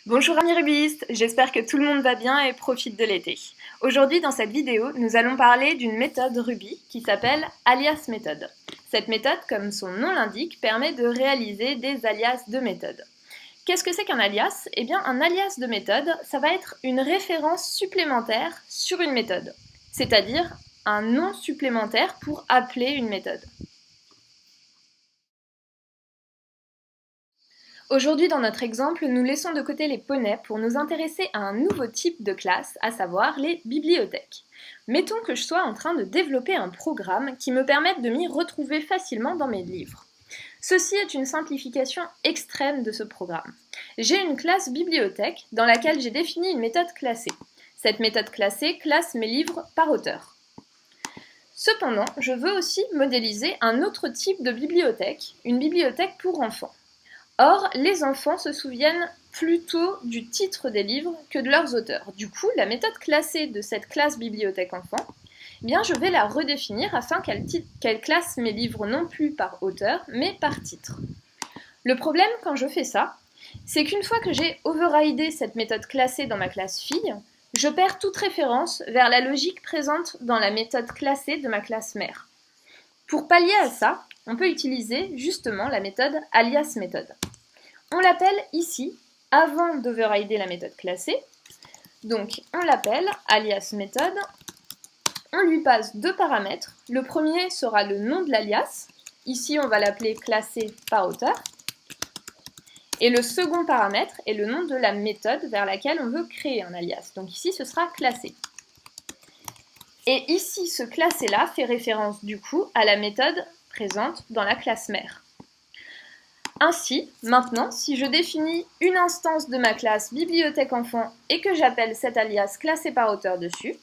Bonjour amis rubistes, j'espère que tout le monde va bien et profite de l'été. Aujourd'hui dans cette vidéo, nous allons parler d'une méthode Ruby qui s'appelle alias méthode. Cette méthode, comme son nom l'indique, permet de réaliser des alias de méthode. Qu'est-ce que c'est qu'un alias? Eh bien un alias de méthode, ça va être une référence supplémentaire sur une méthode, c'est-à-dire un nom supplémentaire pour appeler une méthode. Aujourd'hui, dans notre exemple, nous laissons de côté les poneys pour nous intéresser à un nouveau type de classe, à savoir les bibliothèques. Mettons que je sois en train de développer un programme qui me permette de m'y retrouver facilement dans mes livres. Ceci est une simplification extrême de ce programme. J'ai une classe bibliothèque dans laquelle j'ai défini une méthode classée. Cette méthode classée classe mes livres par auteur. Cependant, je veux aussi modéliser un autre type de bibliothèque, une bibliothèque pour enfants. Or, les enfants se souviennent plutôt du titre des livres que de leurs auteurs. Du coup, la méthode classée de cette classe bibliothèque enfant, eh bien, je vais la redéfinir afin qu'elle classe mes livres non plus par auteur, mais par titre. Le problème quand je fais ça, c'est qu'une fois que j'ai overridé cette méthode classée dans ma classe fille, je perds toute référence vers la logique présente dans la méthode classée de ma classe mère. Pour pallier à ça, on peut utiliser justement la méthode alias méthode. On l'appelle ici, avant d'overrider la méthode classée, donc on l'appelle alias méthode, on lui passe deux paramètres, le premier sera le nom de l'alias, ici on va l'appeler classé par auteur, et le second paramètre est le nom de la méthode vers laquelle on veut créer un alias, donc ici ce sera classé. Et ici ce classé là fait référence du coup à la méthode présente dans la classe mère. Ainsi, maintenant, si je définis une instance de ma classe bibliothèque enfant et que j'appelle cet alias classé par auteur dessus,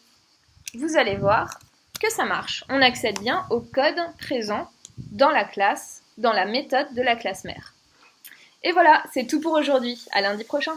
vous allez voir que ça marche. On accède bien au code présent dans la classe, dans la méthode de la classe mère. Et voilà, c'est tout pour aujourd'hui. À lundi prochain.